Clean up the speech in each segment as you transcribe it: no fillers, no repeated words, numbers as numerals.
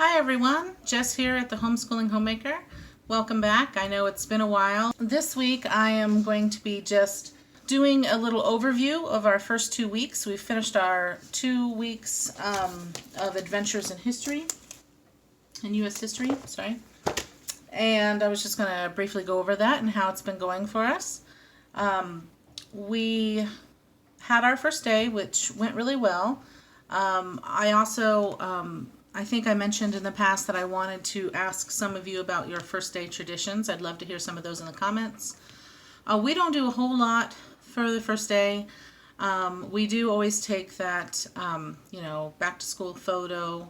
Hi everyone, Jess here at the Homeschooling Homemaker. Welcome back. I know it's been a while. This week I am going to be just doing a little overview of our first 2 weeks. We finished our 2 weeks of adventures in history, in U.S. history, and I was just going to briefly go over that and how it's been going for us. We had our first day, which went really well. I think I mentioned in the past that I wanted to ask some of you about your first day traditions. I'd love to hear some of those in the comments. We don't do a whole lot for the first day. We do always take that, back to school photo,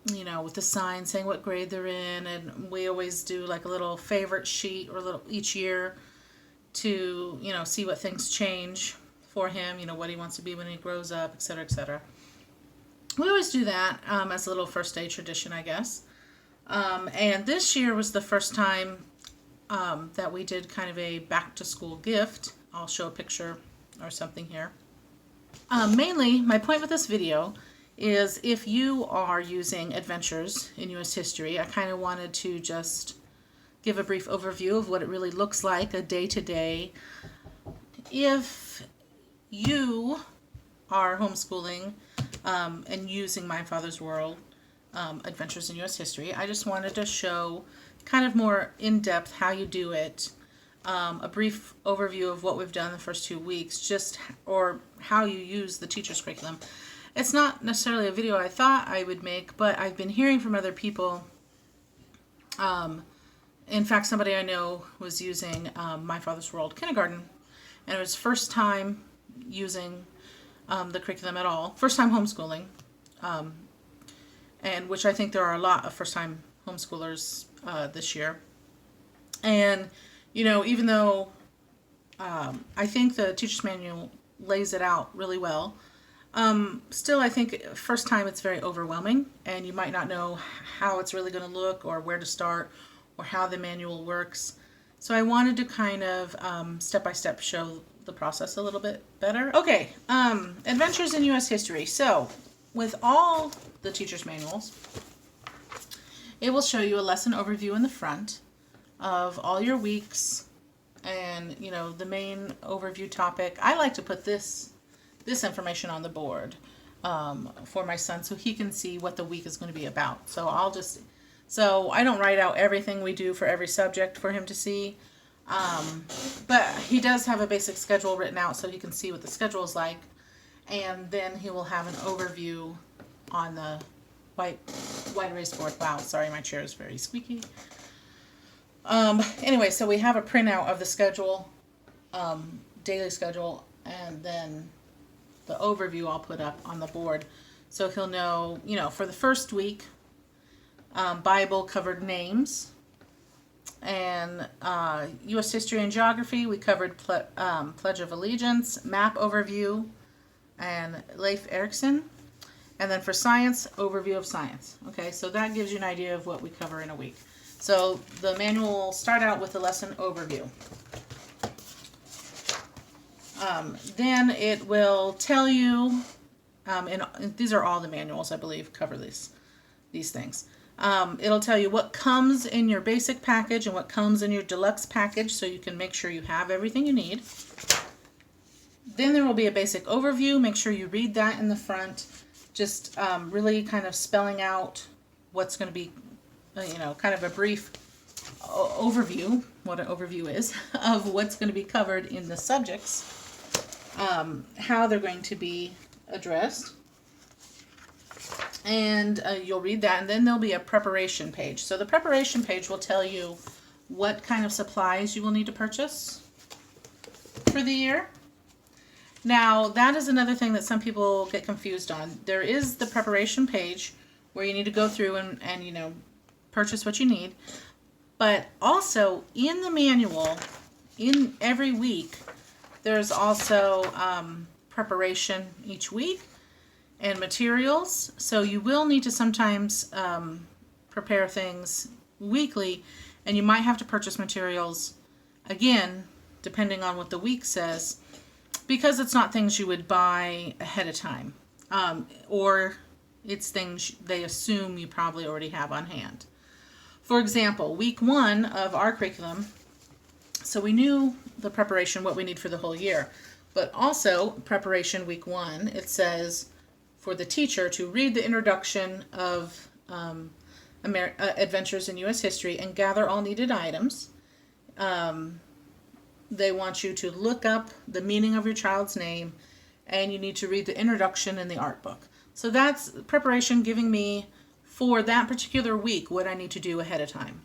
with the sign saying what grade they're in, and we always do like a little favorite sheet or a little each year to, see what things change for him, what he wants to be when he grows up, etc., etc. We always do that as a little first day tradition, I guess. And this year was the first time that we did kind of a back to school gift. I'll show a picture or something here. Mainly, my point with this video is if you are using Adventures in U.S. history, I kind of wanted to just give a brief overview of what it really looks like a day-to-day. If you are homeschooling and using My Father's World, Adventures in U.S. History, I just wanted to show kind of more in-depth how you do it, a brief overview of what we've done the first 2 weeks, or how you use the teacher's curriculum. It's not necessarily a video I thought I would make, but I've been hearing from other people. In fact, somebody I know was using My Father's World Kindergarten, and it was first time using the curriculum at all. First time homeschooling, and which I think there are a lot of first time homeschoolers this year. And, even though I think the teacher's manual lays it out really well, still I think first time it's very overwhelming, and you might not know how it's really going to look or where to start or how the manual works. So I wanted to kind of step-by-step show the process a little bit better. Okay, Adventures in U.S. History. So, with all the teacher's manuals, it will show you a lesson overview in the front of all your weeks and, the main overview topic. I like to put this information on the board for my son so he can see what the week is going to be about. So I don't write out everything we do for every subject for him to see. But he does have a basic schedule written out so he can see what the schedule is like, and then he will have an overview on the white erase board. Wow, sorry, my chair is very squeaky. Anyway, so we have a printout of the schedule, daily schedule, and then the overview I'll put up on the board so he'll know, for the first week, Bible covered names. And U.S. History and Geography, we covered Pledge of Allegiance, Map Overview, and Leif Erikson. And then for Science, Overview of Science. Okay, so that gives you an idea of what we cover in a week. So the manual will start out with the lesson overview. Then it will tell you, and these are all the manuals, I believe, cover these things. It'll tell you what comes in your basic package and what comes in your deluxe package so you can make sure you have everything you need. Then there will be a basic overview. Make sure you read that in the front. Just really kind of spelling out what's going to be, kind of a brief overview, what an overview is, of what's going to be covered in the subjects, how they're going to be addressed. And you'll read that, and then there'll be a preparation page. So the preparation page will tell you what kind of supplies you will need to purchase for the year. Now, that is another thing that some people get confused on. There is the preparation page where you need to go through and purchase what you need. But also, in the manual, in every week, there's also preparation each week and materials. So you will need to sometimes prepare things weekly, and you might have to purchase materials again depending on what the week says, because it's not things you would buy ahead of time, or It's things they assume you probably already have on hand. For example, week 1 of our curriculum, so we knew the preparation, what we need for the whole year. But also, preparation week 1, it says for the teacher to read the introduction of Adventures in U.S. History and gather all needed items. They want you to look up the meaning of your child's name, and you need to read the introduction in the art book. So that's preparation, giving me for that particular week what I need to do ahead of time.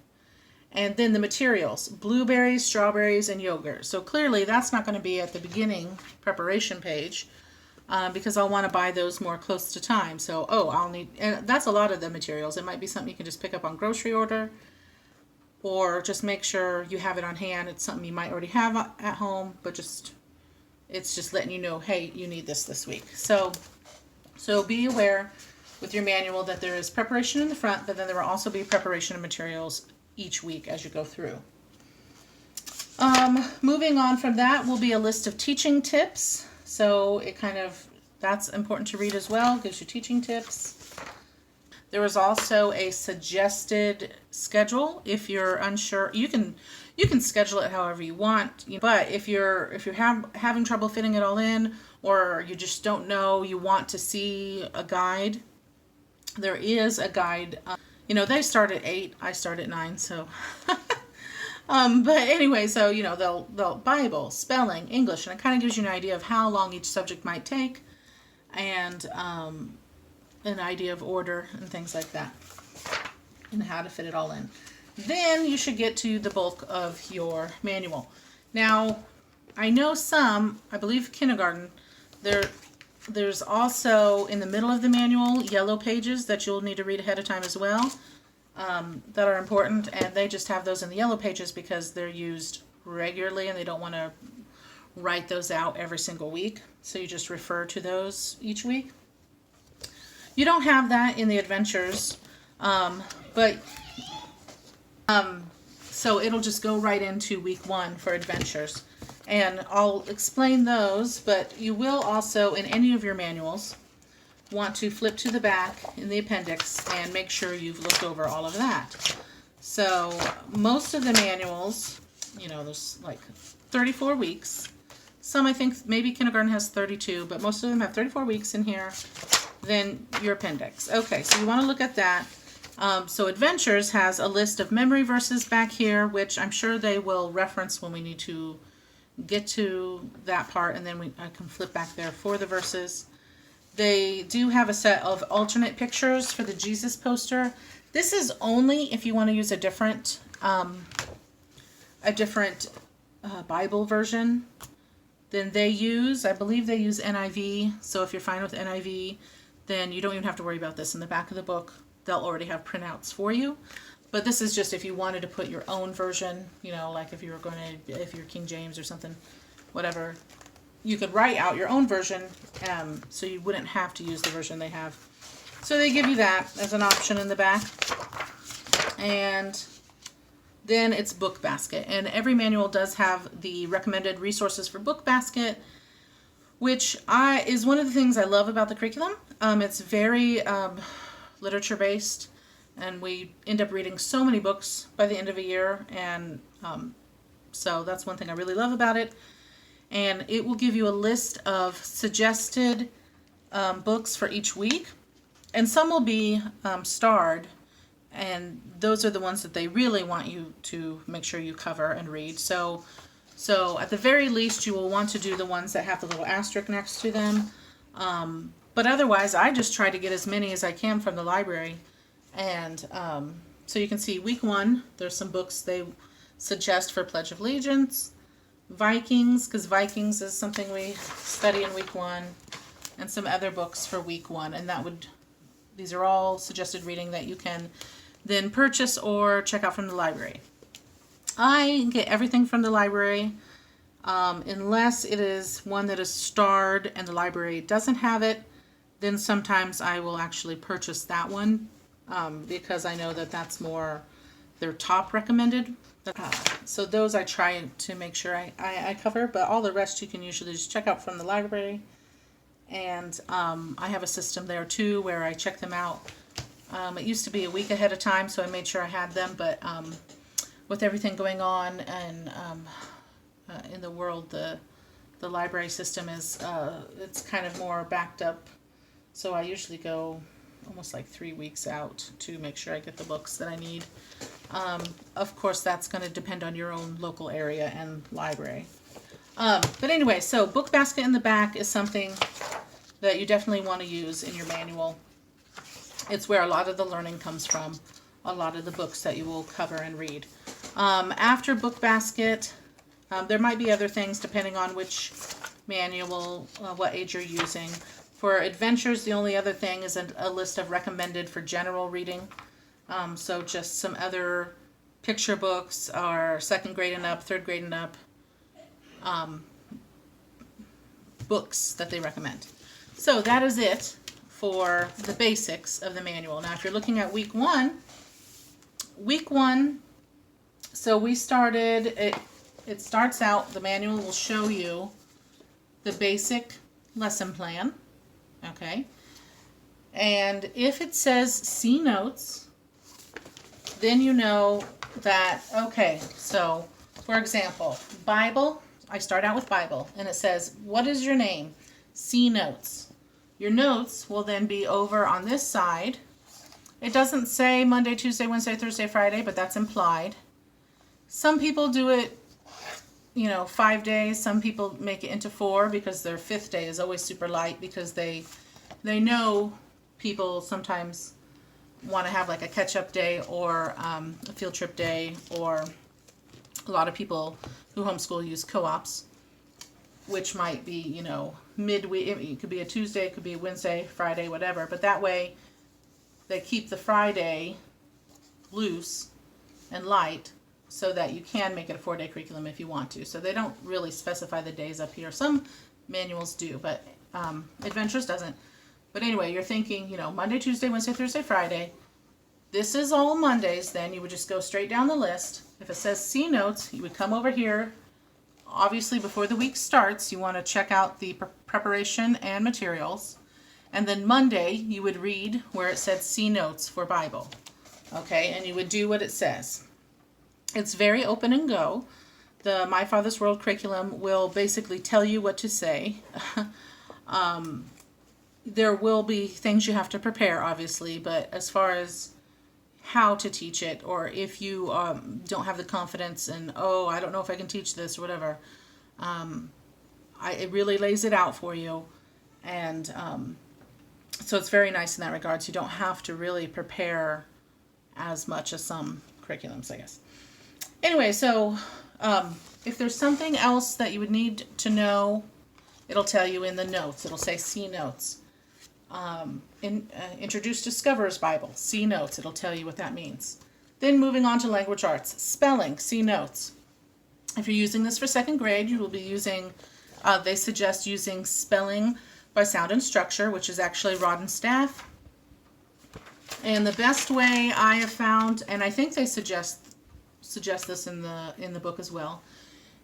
And then the materials, blueberries, strawberries, and yogurt. So clearly that's not going to be at the beginning preparation page because I'll want to buy those more close to time. So, I'll need, and that's a lot of the materials. It might be something you can just pick up on grocery order, or just make sure you have it on hand. It's something you might already have at home, but it's just letting you know, hey, you need this week. So be aware with your manual that there is preparation in the front, but then there will also be preparation of materials each week as you go through. Moving on from that will be a list of teaching tips. So that's important to read as well, gives you teaching tips. There was also a suggested schedule. If you're unsure, you can schedule it however you want. But if you're having trouble fitting it all in, or you just don't know, you want to see a guide, there is a guide. They start at 8. I start at 9. So, but anyway, so they'll Bible, spelling, English, and it kind of gives you an idea of how long each subject might take, and an idea of order and things like that, and how to fit it all in. Then you should get to the bulk of your manual. Now, I know I believe kindergarten, there's also in the middle of the manual yellow pages that you'll need to read ahead of time as well, that are important, and they just have those in the yellow pages because they're used regularly and they don't want to write those out every single week. So you just refer to those each week. You don't have that in the Adventures, but so it'll just go right into week 1 for Adventures. And I'll explain those, but you will also, in any of your manuals, want to flip to the back in the appendix and make sure you've looked over all of that. So most of the manuals, there's like 34 weeks. Some, I think, maybe kindergarten has 32, but most of them have 34 weeks in here. Then your appendix. Okay, so you want to look at that. So Adventures has a list of memory verses back here, which I'm sure they will reference when we need to get to that part, and then I can flip back there for the verses. They do have a set of alternate pictures for the Jesus poster. This is only if you want to use a different Bible version than they use. I believe they use NIV, so if you're fine with NIV, then you don't even have to worry about this. In the back of the book, they'll already have printouts for you. But this is just if you wanted to put your own version, like if you're King James or something, whatever, you could write out your own version, so you wouldn't have to use the version they have. So they give you that as an option in the back. And then it's Book Basket. And every manual does have the recommended resources for Book Basket, which is one of the things I love about the curriculum. It's very literature-based, and we end up reading so many books by the end of a year, and so that's one thing I really love about it. And it will give you a list of suggested books for each week, and some will be starred, and those are the ones that they really want you to make sure you cover and read. So at the very least, you will want to do the ones that have the little asterisk next to them. But otherwise, I just try to get as many as I can from the library. And so you can see week 1, there's some books they suggest for Pledge of Allegiance, Vikings, because Vikings is something we study in week 1, and some other books for week 1. And these are all suggested reading that you can then purchase or check out from the library. I get everything from the library, unless it is one that is starred and the library doesn't have it. Then sometimes I will actually purchase that one, because I know that that's more their top recommended. So those I try to make sure I cover, but all the rest you can usually just check out from the library. And I have a system there too where I check them out. It used to be a week ahead of time, so I made sure I had them, but with everything going on and in the world, the library system is it's kind of more backed up, so I usually go almost like 3 weeks out to make sure I get the books that I need. Of course, that's going to depend on your own local area and library. But anyway, so book basket in the back is something that you definitely want to use in your manual. It's where a lot of the learning comes from, a lot of the books that you will cover and read. After book basket, there might be other things depending on which manual, what age you're using. For adventures, the only other thing is a list of recommended for general reading. So just some other picture books or 2nd grade and up, 3rd grade and up books that they recommend. So that is it for the basics of the manual. Now if you're looking at week one, so we started, it starts out, the manual will show you the basic lesson plan, okay? And if it says see notes, then you know that, okay, so for example, Bible, I start out with Bible, and it says, what is your name? See notes. Your notes will then be over on this side. It doesn't say Monday, Tuesday, Wednesday, Thursday, Friday, but that's implied. Some people do it, 5 days. Some people make it into 4 because their 5th day is always super light because they know people sometimes want to have like a catch-up day or a field trip day, or a lot of people who homeschool use co-ops, which might be, midweek. It could be a Tuesday, it could be a Wednesday, Friday, whatever. But that way they keep the Friday loose and light so that you can make it a 4-day curriculum if you want to. So they don't really specify the days up here. Some manuals do, but Adventures doesn't. But anyway, you're thinking, Monday, Tuesday, Wednesday, Thursday, Friday. This is all Mondays, then you would just go straight down the list. If it says see notes, you would come over here. Obviously, before the week starts, you want to check out the preparation and materials. And then Monday, you would read where it said see notes for Bible. Okay, and you would do what it says. It's very open and go. The My Father's World curriculum will basically tell you what to say. There will be things you have to prepare, obviously, but as far as how to teach it, or if you don't have the confidence and, I don't know if I can teach this or whatever, it really lays it out for you. And so it's very nice in that regard. So you don't have to really prepare as much as some curriculums, I guess. Anyway, so if there's something else that you would need to know, it'll tell you in the notes. It'll say see notes. Introduce Discoverer's Bible, see notes. It'll tell you what that means. Then moving on to language arts, spelling, see notes. If you're using this for 2nd grade, you will be using, they suggest using spelling by sound and structure, which is actually Rod and Staff. And the best way I have found, and I think they suggest this in the book as well,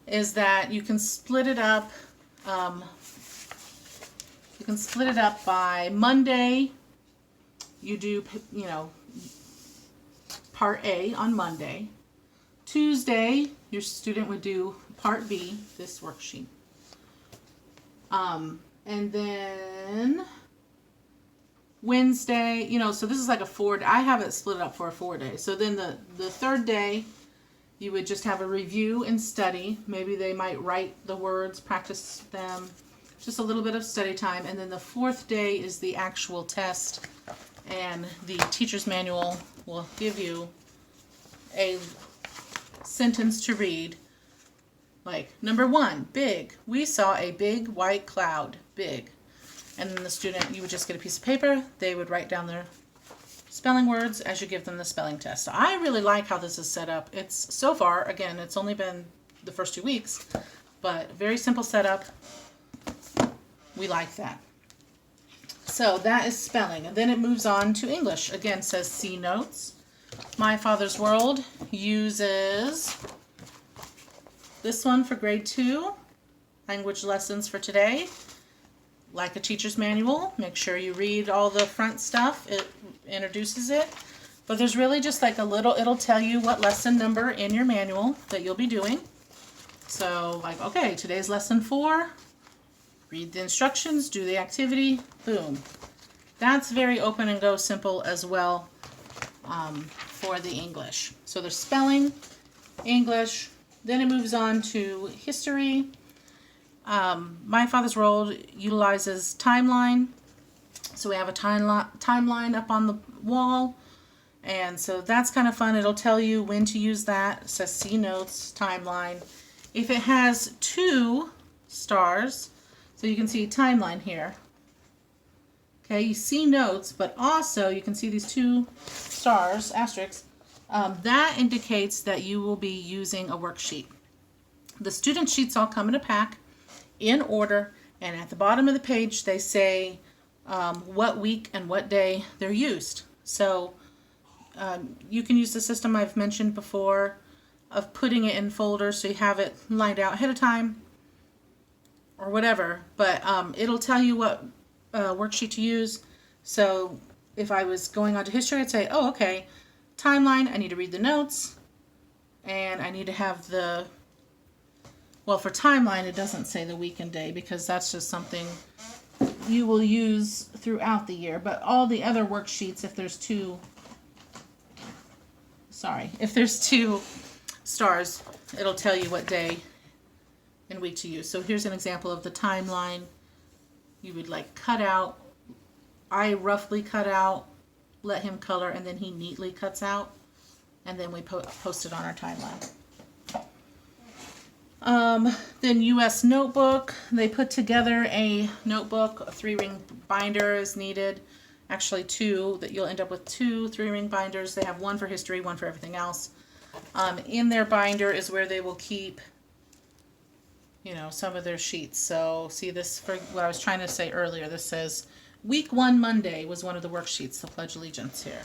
is that you can split it up. You can split it up by Monday. You do, part A on Monday. Tuesday, your student would do part B, this worksheet. And then Wednesday, so this is like a 4-day. I have it split up for a 4-day. So then the 3rd day, you would just have a review and study. Maybe they might write the words, practice them. Just a little bit of study time. And then the 4th day is the actual test. And the teacher's manual will give you a sentence to read. Like, number 1, big. We saw a big white cloud. Big. And then the student, you would just get a piece of paper. They would write down their spelling words as you give them the spelling test. So I really like how this is set up. It's, so far, again, it's only been the first 2 weeks, but very simple setup. We like that. So that is spelling. And then it moves on to English. Again, says see notes. My Father's World uses this one for grade 2. Language lessons for today. like a teacher's manual. Make sure you read all the front stuff. It introduces it. But there's really just like a little, it'll tell you what lesson number in your manual that you'll be doing. So like, okay, today's lesson 4. Read the instructions, do the activity, boom. That's very open and go simple as well for the English. So there's spelling, English, then it moves on to history. My Father's World utilizes timeline. So we have a timeline up on the wall. And so that's kind of fun. It'll tell you when to use that. It says see notes, timeline. If it has 2 stars, so you can see timeline here. Okay, you see notes, but also you can see these 2 stars, asterisks. That indicates that you will be using a worksheet. The student sheets all come in a pack in order, and at the bottom of the page they say what week and what day they're used. So you can use the system I've mentioned before of putting it in folders so you have it lined out ahead of time or whatever, but it'll tell you what worksheet to use. So if I was going on to history, I'd say, oh, okay, timeline, I need to read the notes, and I need to have the, well, for timeline, it doesn't say the week and day because that's just something you will use throughout the year. But all the other worksheets, if there's 2 stars, it'll tell you what day and week to use. So here's an example of the timeline. You would like cut out, I roughly cut out, let him color, and then he neatly cuts out, and then we post it on our timeline. Then US notebook, they put together a notebook. A 3-ring binder is needed. Actually 2, that you'll end up with 2 3-ring binders. They have one for history, one for everything else. In their binder is where they will keep, you know, some of their sheets. So see this, for what I was trying to say earlier, this says week 1 Monday was one of the worksheets, the Pledge Allegiance here.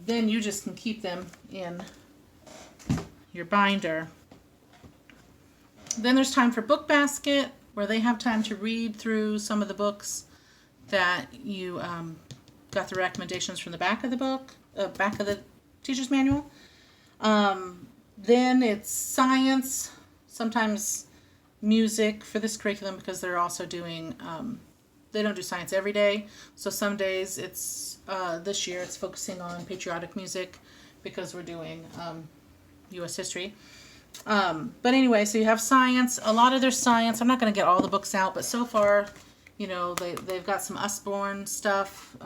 Then you just can keep them in your binder. Then there's time for book basket, where they have time to read through some of the books that you got the recommendations from the back of the book, back of the teacher's manual. Then it's science, sometimes music for this curriculum because they're also doing, they don't do science every day. So some days it's, this year it's focusing on patriotic music because we're doing U.S. history. But anyway, so you have science, a lot of their science. I'm not going to get all the books out, but so far, you know, they've got some Usborne stuff.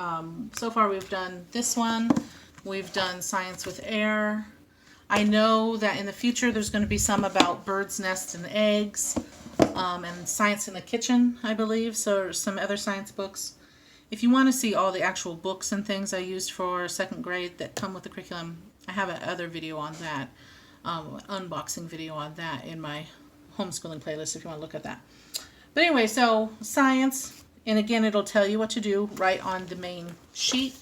So far we've done this one. We've done Science with Air. I know that in the future there's going to be some about birds' nests and eggs, and Science in the Kitchen, I believe. So some other science books. If you want to see all the actual books and things I used for 2nd grade that come with the curriculum, I have another video on that. Unboxing video on that in my homeschooling playlist if you want to look at that. But anyway, so science, and again it'll tell you what to do right on the main sheet.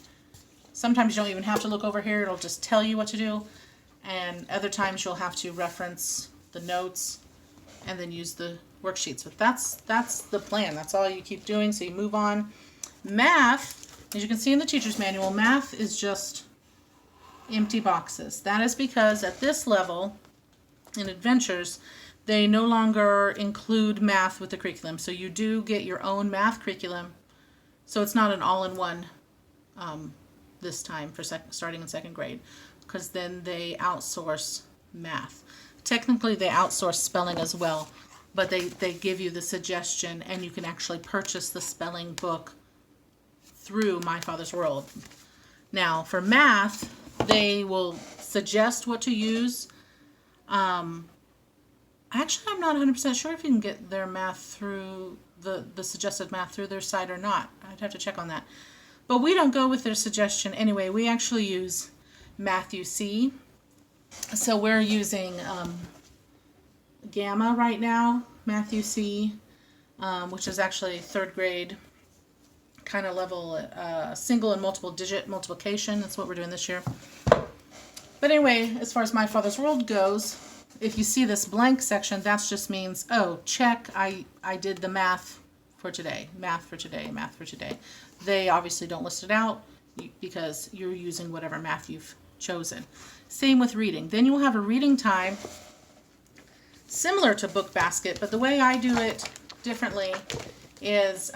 Sometimes you don't even have to look over here, it'll just tell you what to do, and other times you'll have to reference the notes and then use the worksheets. But that's the plan. That's all you keep doing. So you move on. Math, as you can see in the teacher's manual, math is just empty boxes. That is because at this level in Adventures they no longer include math with the curriculum, so you do get your own math curriculum, so it's not an all-in-one this time for starting in 2nd grade, because then they outsource math. Technically they outsource spelling as well, but they give you the suggestion, and you can actually purchase the spelling book through My Father's World. Now for math, they will suggest what to use. Actually, I'm not 100% sure if you can get their math through the suggested math through their site or not. I'd have to check on that. But we don't go with their suggestion anyway. We actually use Matthew C. So we're using Gamma right now, Matthew C, which is actually 3rd grade kind of level, single and multiple digit multiplication. That's what we're doing this year. But anyway, as far as My Father's World goes, if you see this blank section, that just means, oh, check, I did the math for today, math for today, math for today. They obviously don't list it out because you're using whatever math you've chosen. Same with reading. Then you'll have a reading time similar to Book Basket, but the way I do it differently is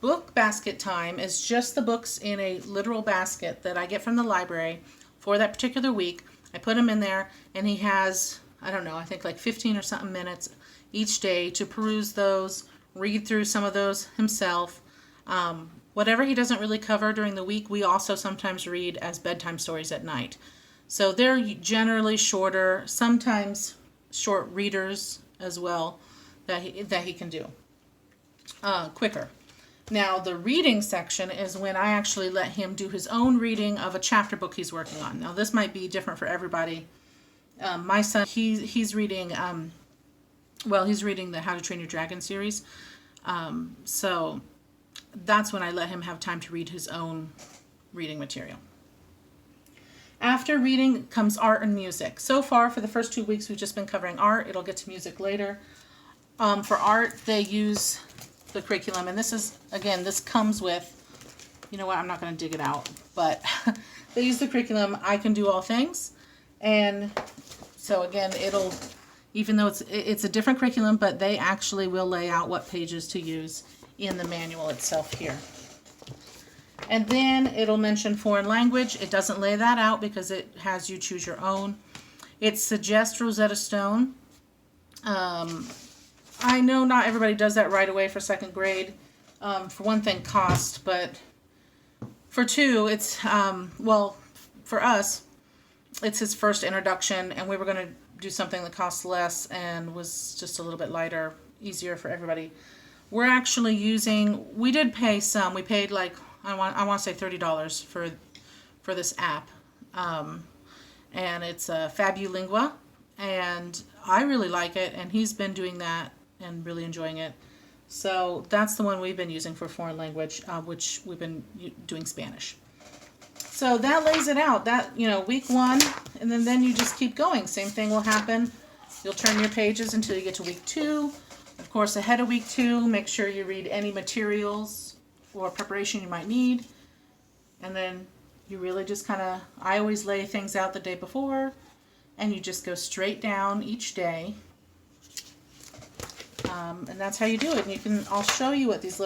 Book Basket time is just the books in a literal basket that I get from the library for that particular week. I put them in there, and he has, I don't know, I think like 15 or something minutes each day to peruse those, read through some of those himself. Whatever he doesn't really cover during the week, we also sometimes read as bedtime stories at night. So they're generally shorter, sometimes short readers as well that he can do quicker. Now the reading section is when I actually let him do his own reading of a chapter book he's working on. Now this might be different for everybody. My son, he's reading he's reading the How to Train Your Dragon series. So that's when I let him have time to read his own reading material. After reading comes art and music. So far, for the first 2 weeks, we've just been covering art. It'll get to music later. For art, they use the curriculum. And this is, again, this comes with, you know what, I'm not going to dig it out. But they use the curriculum, I Can Do All Things. And so, again, it'll, even though it's a different curriculum, but they actually will lay out what pages to use in the manual itself here. And then it'll mention foreign language. It doesn't lay that out because it has you choose your own. It suggests Rosetta Stone. I know not everybody does that right away for second grade. For one thing, cost, but for two, it's, for us, it's his first introduction, and we were going to do something that costs less and was just a little bit lighter, easier for everybody. We're actually using, we did pay some. We paid like, I want to say $30 for this app. And it's Fabulingua, and I really like it, and he's been doing that and really enjoying it. So that's the one we've been using for foreign language, which we've been doing Spanish. So that lays it out. That, week 1, and then you just keep going. Same thing will happen. You'll turn your pages until you get to week 2. Of course, ahead of week 2, make sure you read any materials or preparation you might need. And then you really just I always lay things out the day before, and you just go straight down each day. And that's how you do it. And I'll show you what these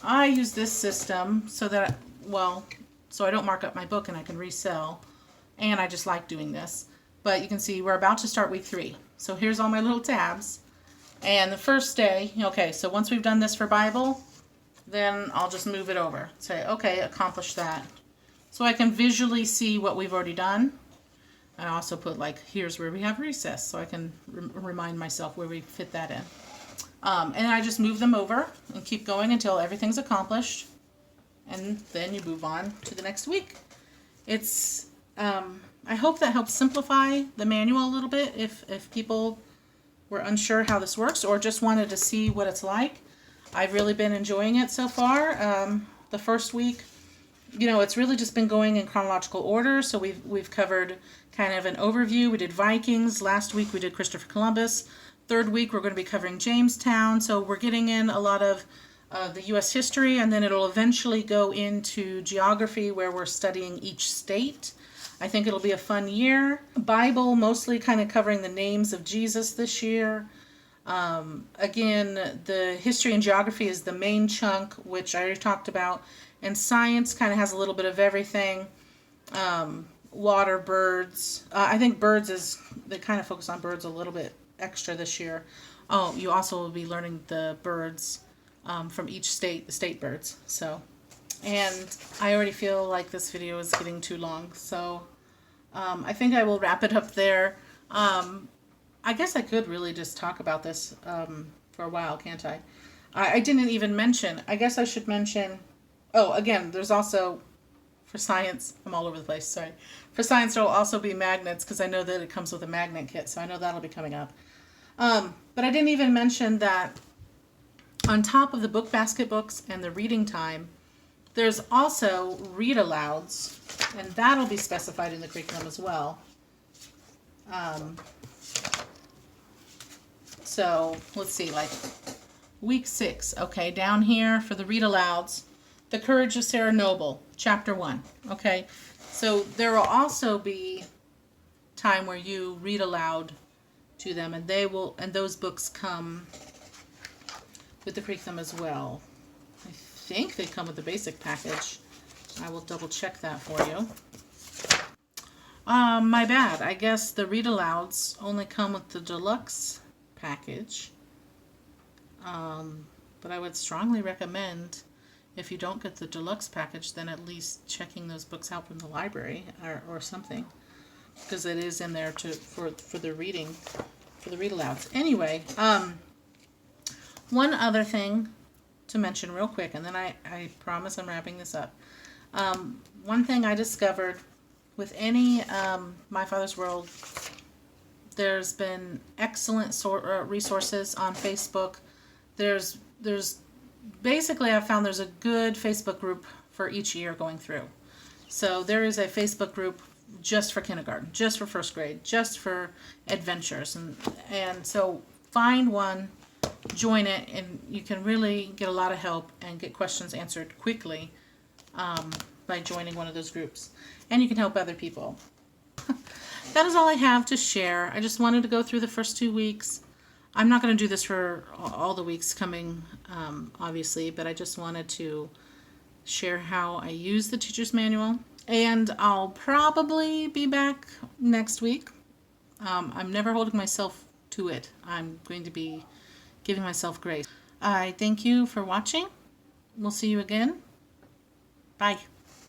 I use this system so that, so I don't mark up my book and I can resell. And I just like doing this. But you can see we're about to start week 3. So here's all my little tabs. And the first day, okay, so once we've done this for Bible, then I'll just move it over. Say, okay, accomplish that. So I can visually see what we've already done. I also put here's where we have recess, so I can remind myself where we fit that in. And I just move them over and keep going until everything's accomplished. And then you move on to the next week. It's, I hope that helps simplify the manual a little bit if people were unsure how this works or just wanted to see what it's like. I've really been enjoying it so far. The first week, it's really just been going in chronological order. So we've covered kind of an overview. We did Vikings. Last week we did Christopher Columbus. Third week we're going to be covering Jamestown. So we're getting in a lot of the U.S. history, and then it'll eventually go into geography where we're studying each state. I think it'll be a fun year. Bible, mostly kind of covering the names of Jesus this year. Again, the history and geography is the main chunk, which I already talked about. And science kind of has a little bit of everything. Water, birds. I think they kind of focus on birds a little bit extra this year. Oh, you also will be learning the birds from each state, the state birds. So, and I already feel like this video is getting too long. So I think I will wrap it up there. I guess I could really just talk about this for a while, can't I? I didn't even mention, I guess I should mention, again, there's also, for science, I'm all over the place, sorry. For science, there will also be magnets, because I know that it comes with a magnet kit, so I know that'll be coming up. But I didn't even mention that on top of the book basket books and the reading time, there's also read-alouds, and that'll be specified in the curriculum as well. So let's see, week 6, okay, down here for the read alouds, The Courage of Sarah Noble, chapter 1, okay? So there will also be time where you read aloud to them, and those books come with the curriculum as well. I think they come with the basic package. I will double check that for you. My bad. I guess the read alouds only come with the deluxe package. But I would strongly recommend, if you don't get the deluxe package, then at least checking those books out from the library or something, because it is in there for the reading, for the read alouds. Anyway, one other thing to mention real quick, and then I promise I'm wrapping this up. One thing I discovered with any My Father's World, there's been excellent resources on Facebook. There's basically, I've found there's a good Facebook group for each year going through. So there is a Facebook group just for kindergarten, just for first grade, just for adventures, and so find one, join it, and you can really get a lot of help and get questions answered quickly by joining one of those groups, and you can help other people. That is all I have to share. I just wanted to go through the first 2 weeks. I'm not going to do this for all the weeks coming, obviously, but I just wanted to share how I use the teacher's manual. And I'll probably be back next week. I'm never holding myself to it. I'm going to be giving myself grace. I thank you for watching. We'll see you again. Bye.